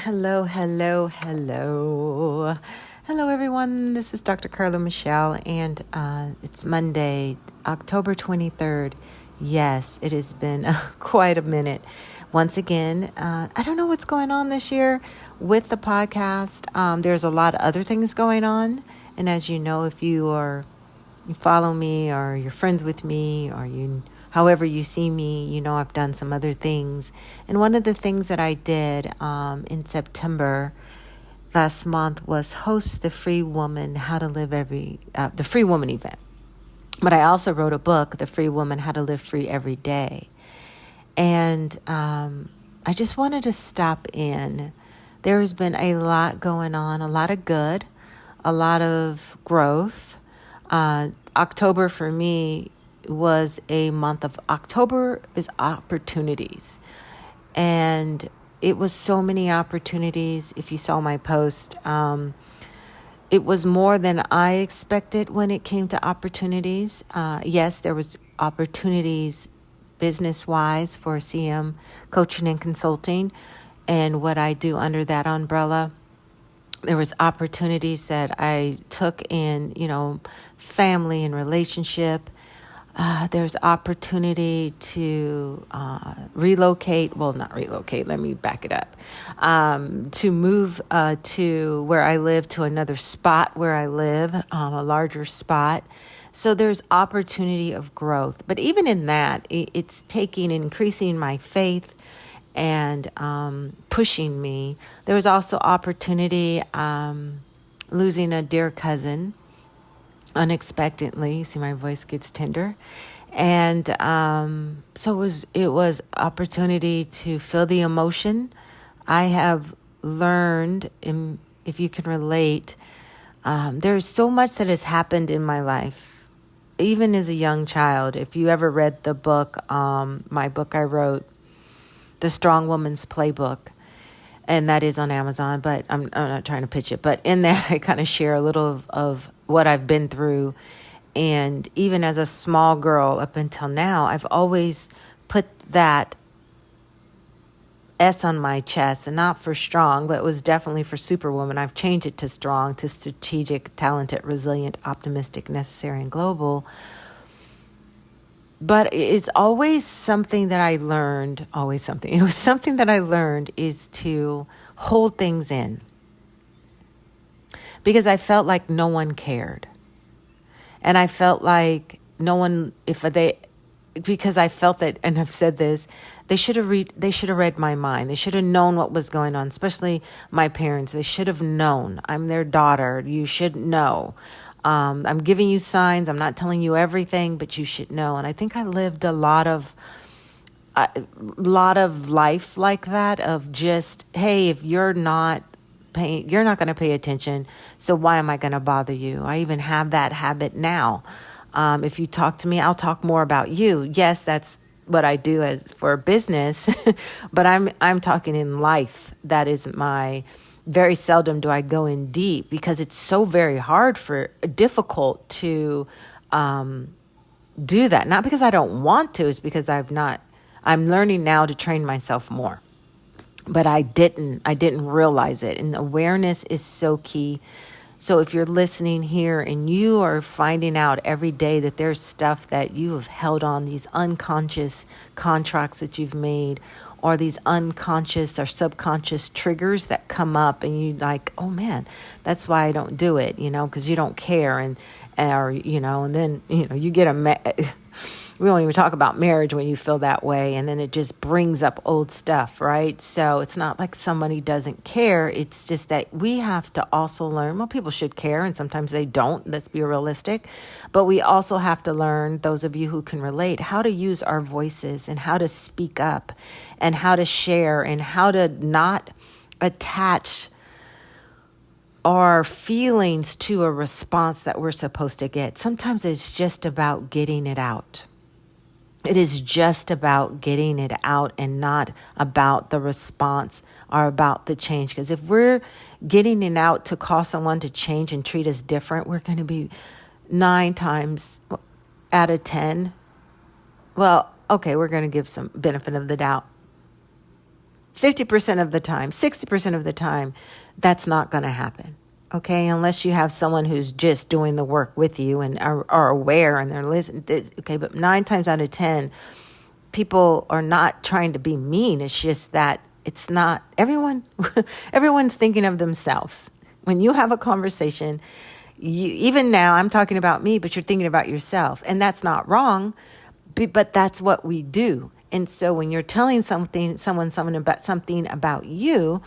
Hello, hello, hello. Hello, everyone. This is Dr. Carla Michelle, and it's Monday, October 23rd. Yes, it has been quite a minute. Once again, I don't know what's going on this year with the podcast. There's a lot of other things going on. And as you know, if you follow me or you're friends with me or however you see me, you know I've done some other things. And one of the things that I did in September last month was host the Free Woman the Free Woman event. But I also wrote a book, The Free Woman, How to Live Free Every Day. And I just wanted to stop in. There has been a lot going on, a lot of good, a lot of growth. October for me was a month of October is opportunities. And it was so many opportunities. If you saw my post, it was more than I expected when it came to opportunities. Yes, there was opportunities business-wise for CM coaching and consulting and what I do under that umbrella. There was opportunities that I took in, family and relationship. There's opportunity to relocate. Well, not relocate. Let me back it up. To move to where I live, to another spot where I live, a larger spot. So there's opportunity of growth. But even in that, it's increasing my faith and pushing me. There was also opportunity losing a dear cousin unexpectedly. You see, my voice gets tender. And so it was opportunity to feel the emotion. I have learned, if you can relate, there's so much that has happened in my life. Even as a young child, if you ever read the book, my book I wrote, The Strong Woman's Playbook, and that is on Amazon, but I'm not trying to pitch it. But in that, I kind of share a little of what I've been through. And even as a small girl up until now, I've always put that S on my chest, and not for strong, but it was definitely for superwoman. I've changed it to strong, to strategic, talented, resilient, optimistic, necessary, and global. But it's always something that I learned, It was something that I learned is to hold things in. Because I felt like no one cared. And I felt like no one, because I felt that, and I've said this, they should have read my mind. They should have known what was going on, especially my parents. They should have known. I'm their daughter. You should know. I'm giving you signs. I'm not telling you everything, but you should know. And I think I lived a lot of life like that, of just, hey, if you're not going to pay attention, so why am I going to bother you? I even have that habit now. If you talk to me, I'll talk more about you. Yes, that's what I do for business, but I'm talking in life. That is very seldom do I go in deep, because it's so very difficult to do that. Not because I don't want to, it's because I'm learning now to train myself more. But I didn't realize it. And awareness is so key. So if you're listening here and you are finding out every day that there's stuff that you have held on, these unconscious contracts that you've made, or these unconscious or subconscious triggers that come up, and you like, oh man, that's why I don't do it, because you don't care. And then, you get we won't even talk about marriage when you feel that way. And then it just brings up old stuff, right? So it's not like somebody doesn't care. It's just that we have to also learn. Well, people should care, and sometimes they don't. Let's be realistic. But we also have to learn, those of you who can relate, how to use our voices and how to speak up and how to share and how to not attach our feelings to a response that we're supposed to get. Sometimes it's just about getting it out. It is just about getting it out and not about the response or about the change. Because if we're getting it out to cause someone to change and treat us different, we're going to be 9 times out of 10. Well, okay, we're going to give some benefit of the doubt. 50% of the time, 60% of the time, that's not going to happen. Okay, unless you have someone who's just doing the work with you and are aware and they're listening. Okay, but 9 times out of 10, people are not trying to be mean. It's just that it's not everyone. Everyone's thinking of themselves. When you have a conversation, even now, I'm talking about me, but you're thinking about yourself, and that's not wrong. But that's what we do. And so when you're telling someone about something about you,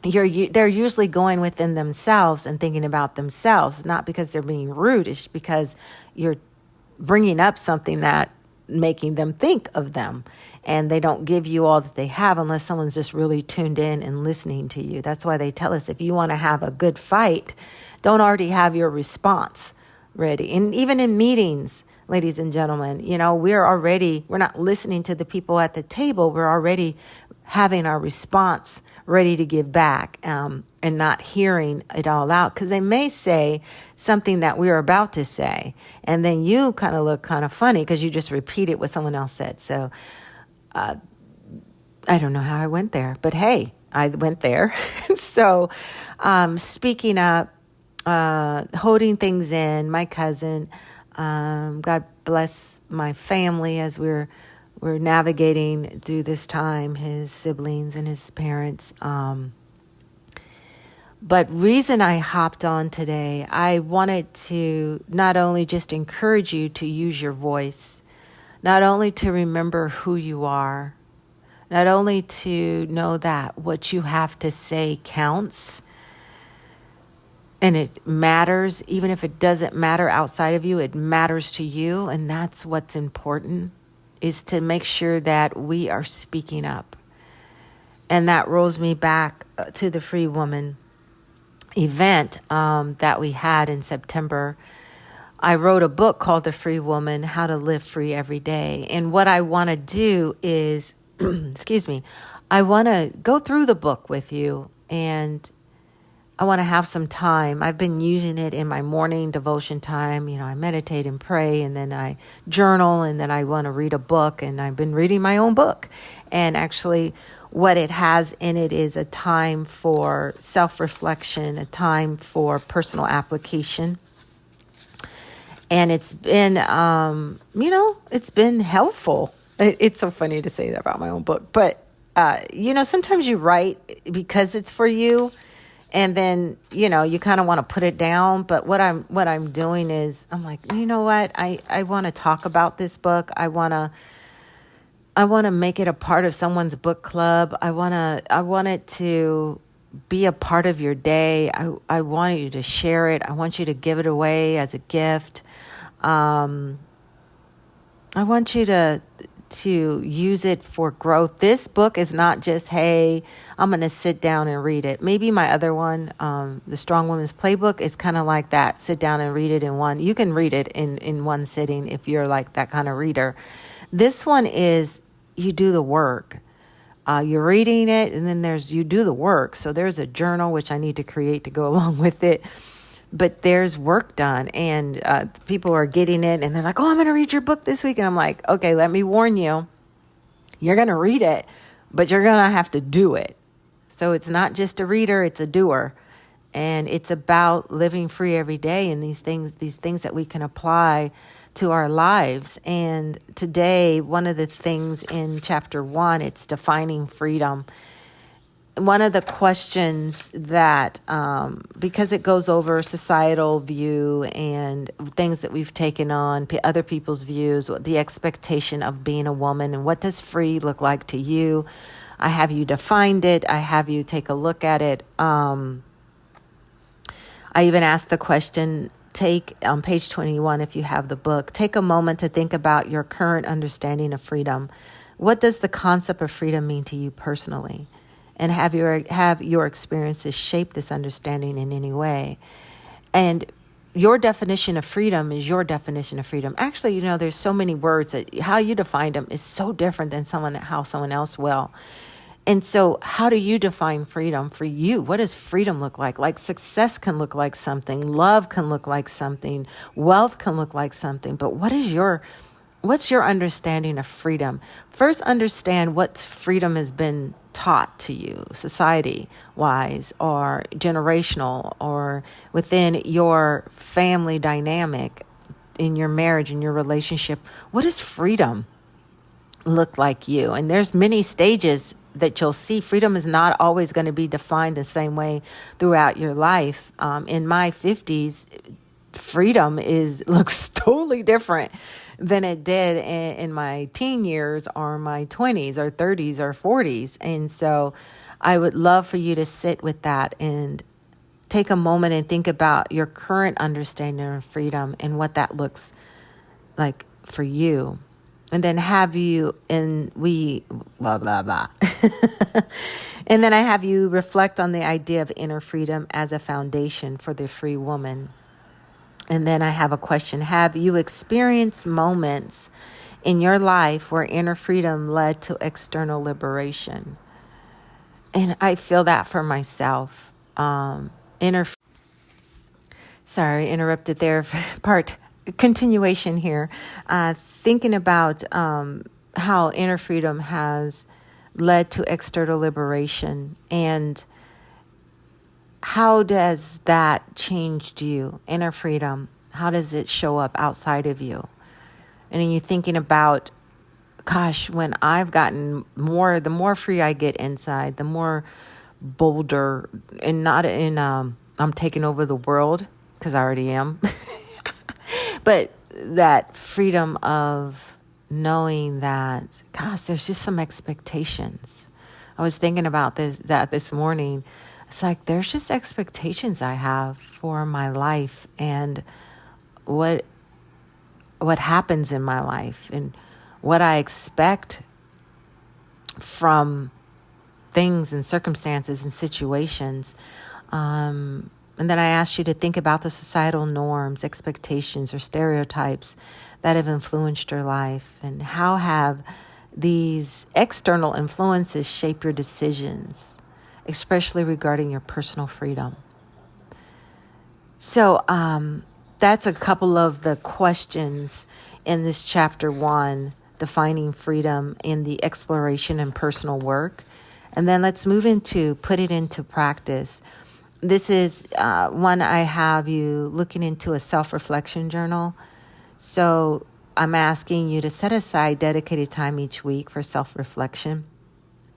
they're usually going within themselves and thinking about themselves, not because they're being rude. It's because you're bringing up something that making them think of them, and they don't give you all that they have unless someone's just really tuned in and listening to you. That's why they tell us if you want to have a good fight, don't already have your response ready. And even in meetings, ladies and gentlemen, we're not listening to the people at the table. We're already having our response ready to give back, and not hearing it all out, because they may say something that we're about to say, and then you kind of look kind of funny because you just repeated what someone else said. So I don't know how I went there, but hey, I went there. So speaking up, holding things in, my cousin, God bless my family as we're navigating through this time, his siblings and his parents. But reason I hopped on today, I wanted to not only just encourage you to use your voice, not only to remember who you are, not only to know that what you have to say counts, and it matters, even if it doesn't matter outside of you, it matters to you. And that's what's important, is to make sure that we are speaking up. And that rolls me back to the Free Woman event that we had in September. I wrote a book called The Free Woman, How to Live Free Every Day. And what I want to do is, I want to go through the book with you, and I want to have some time. I've been using it in my morning devotion time. I meditate and pray, and then I journal, and then I want to read a book, and I've been reading my own book. And actually, what it has in it is a time for self-reflection, a time for personal application. And it's been, it's been helpful. It's so funny to say that about my own book. But, sometimes you write because it's for you. And then, you kind of want to put it down. But what I'm doing is I'm like, you know what? I want to talk about this book. I want to make it a part of someone's book club. I want it to be a part of your day. I want you to share it. I want you to give it away as a gift. I want you to use it for growth. This book is not just, hey, I'm going to sit down and read it. Maybe my other one, The Strong Woman's Playbook, is kind of like that. Sit down and read it in one. You can read it in one sitting if you're like that kind of reader. This one is, you do the work. You're reading it, and then you do the work. So there's a journal, which I need to create to go along with it. But there's work done, and people are getting it, and they're like, oh, I'm going to read your book this week. And I'm like, okay, let me warn you. You're going to read it, but you're going to have to do it. So it's not just a reader, it's a doer. And it's about living free every day, and these things that we can apply to our lives. And today, one of the things in chapter 1, it's defining freedom. One of the questions that, because it goes over societal view and things that we've taken on, other people's views, the expectation of being a woman, and what does free look like to you? I have you defined it. I have you take a look at it. I even asked the question, take on page 21, if you have the book, take a moment to think about your current understanding of freedom. What does the concept of freedom mean to you personally? And have your experiences shape this understanding in any way? And your definition of freedom is your definition of freedom. Actually, there's so many words that how you define them is so different than how someone else will. And so how do you define freedom for you? What does freedom look like? Like success can look like something. Love can look like something. Wealth can look like something. But what is your what's your understanding of freedom? First, understand what freedom has been taught to you, society wise, or generational, or within your family dynamic, in your marriage, in your relationship. What does freedom look like you? And there's many stages that you'll see. Freedom is not always going to be defined the same way throughout your life. In my 50s, freedom looks totally different than it did in my teen years or my 20s or 30s or 40s. And so I would love for you to sit with that and take a moment and think about your current understanding of freedom and what that looks like for you. And then blah, blah, blah. And then I have you reflect on the idea of inner freedom as a foundation for the free woman. And then I have a question. Have you experienced moments in your life where inner freedom led to external liberation? And I feel that for myself. Sorry, interrupted there. Continuation here. Thinking about how inner freedom has led to external liberation, and how does that change you, inner freedom? How does it show up outside of you? And then you're thinking about, gosh, when I've gotten the more free I get inside, the more bolder, and not in, I'm taking over the world, because I already am. But that freedom of knowing that, gosh, there's just some expectations. I was thinking about this morning. It's like there's just expectations I have for my life and what happens in my life and what I expect from things and circumstances and situations. And then I asked you to think about the societal norms, expectations, or stereotypes that have influenced your life, and how have these external influences shaped your decisions, especially regarding your personal freedom. So that's a couple of the questions in this chapter 1, defining freedom in the exploration and personal work. And then let's move into put it into practice. This is one I have you looking into a self-reflection journal. So I'm asking you to set aside dedicated time each week for self-reflection.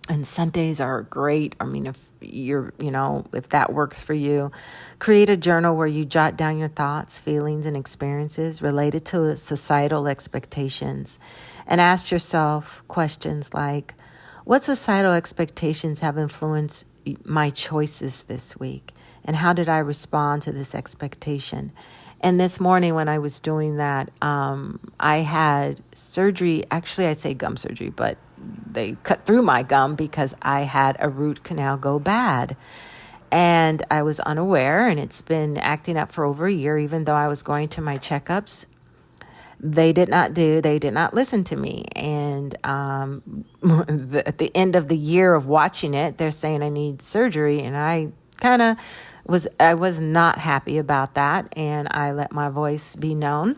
And Sundays are great. I mean, if that works for you, create a journal where you jot down your thoughts, feelings, and experiences related to societal expectations, and ask yourself questions like, what societal expectations have influenced my choices this week? And how did I respond to this expectation? And this morning when I was doing that, I had surgery. Actually, I'd say gum surgery, but they cut through my gum because I had a root canal go bad. And I was unaware, and it's been acting up for over a year, even though I was going to my checkups. They did not listen to me. And at the end of the year of watching it, they're saying I need surgery. And I was not happy about that. And I let my voice be known.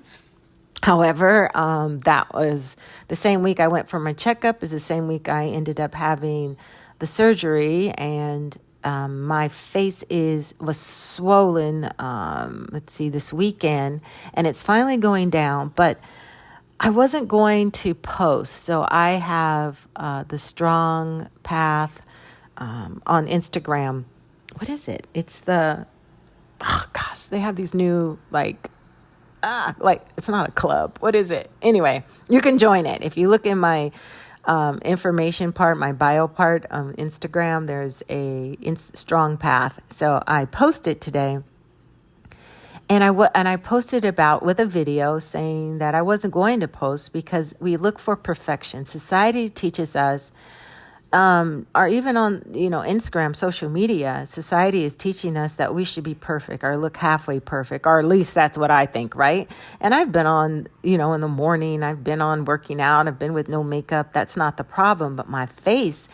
However, that was the same week I went for my checkup is the same week I ended up having the surgery, and my face was swollen, this weekend, and it's finally going down, but I wasn't going to post. So I have the Strong Path on Instagram. What is it? It's they have these new, it's not a club. What is it? Anyway, you can join it. If you look in my information part, my bio part on Instagram, there's a Strong Path. So I posted today, and I posted with a video saying that I wasn't going to post because we look for perfection. Society teaches us, or even on, Instagram, social media, society is teaching us that we should be perfect or look halfway perfect, or at least that's what I think, right? And I've been on, in the morning, I've been on working out, I've been with no makeup. That's not the problem, but my face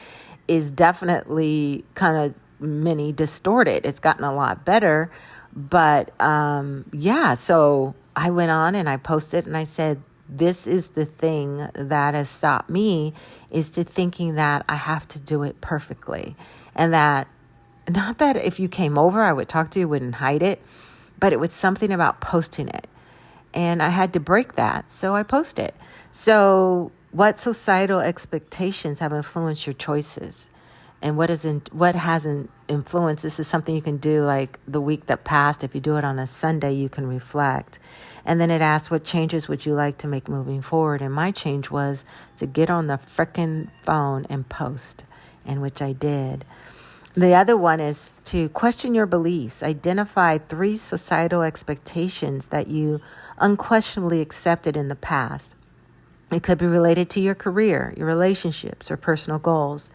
is definitely kind of mini distorted. It's gotten a lot better, but so I went on and I posted and I said, this is the thing that has stopped me, is to thinking that I have to do it perfectly. And that, not that if you came over, I would talk to you, wouldn't hide it, but it was something about posting it. And I had to break that. So I post it. So what societal expectations have influenced your choices? And what hasn't influenced? This is something you can do like the week that passed. If you do it on a Sunday, you can reflect. And then it asks, what changes would you like to make moving forward? And my change was to get on the frickin' phone and post, and which I did. The other one is to question your beliefs. Identify 3 societal expectations that you unquestionably accepted in the past. It could be related to your career, your relationships, or personal goals.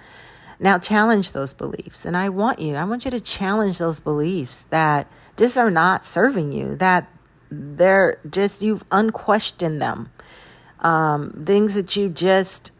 Now challenge those beliefs. And I want you to challenge those beliefs that just are not serving you, that they're just, you've unquestioned them. Things that you just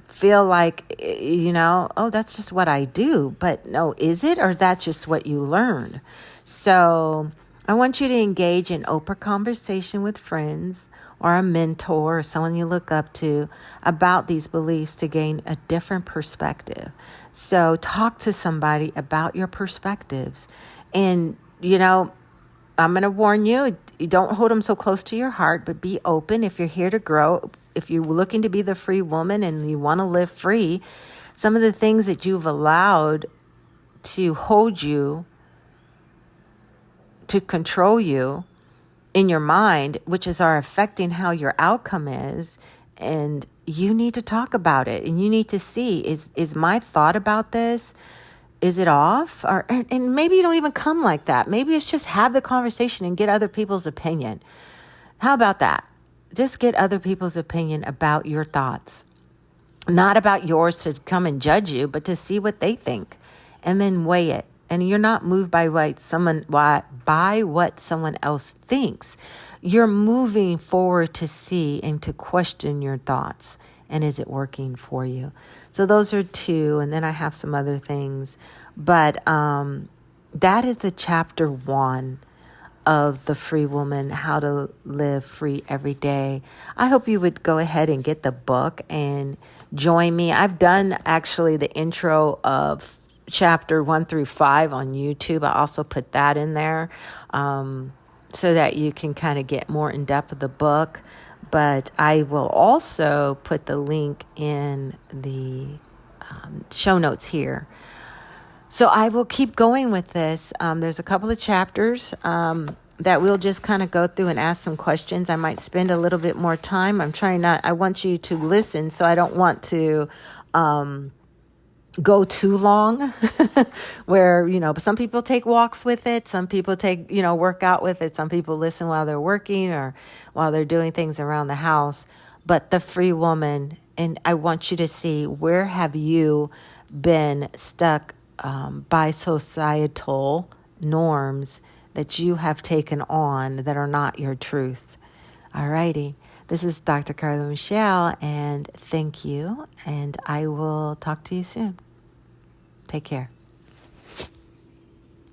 feel like, oh, that's just what I do. But no, is it? Or that's just what you learned? So I want you to engage in open conversation with friends or a mentor or someone you look up to about these beliefs to gain a different perspective. So talk to somebody about your perspectives. And, I'm going to warn you, don't hold them so close to your heart, but be open. If you're here to grow, if you're looking to be the free woman and you want to live free, some of the things that you've allowed to hold you, to control you in your mind, which are affecting how your outcome is, and you need to talk about it. And you need to see, is my thought about this, is it off? And maybe you don't even come like that. Maybe it's just have the conversation and get other people's opinion. How about that? Just get other people's opinion about your thoughts. Not about yours to come and judge you, but to see what they think and then weigh it. And you're not moved by what someone else thinks. You're moving forward to see and to question your thoughts. And is it working for you? So those are 2. And then I have some other things. But that is the chapter 1 of The Free Woman, How to Live Free Every Day. I hope you would go ahead and get the book and join me. I've done actually the intro of chapter 1 through 5 on YouTube. I also put that in there so that you can kind of get more in depth of the book. But I will also put the link in the show notes here. So I will keep going with this. There's a couple of chapters that we'll just kind of go through and ask some questions. I might spend a little bit more time. I want you to listen, so I don't want to go too long where, but some people take walks with it. Some people take, work out with it. Some people listen while they're working or while they're doing things around the house. But the free woman, and I want you to see, where have you been stuck by societal norms that you have taken on that are not your truth? All righty. This is Dr. Carla Michelle, and thank you. And I will talk to you soon. Take care.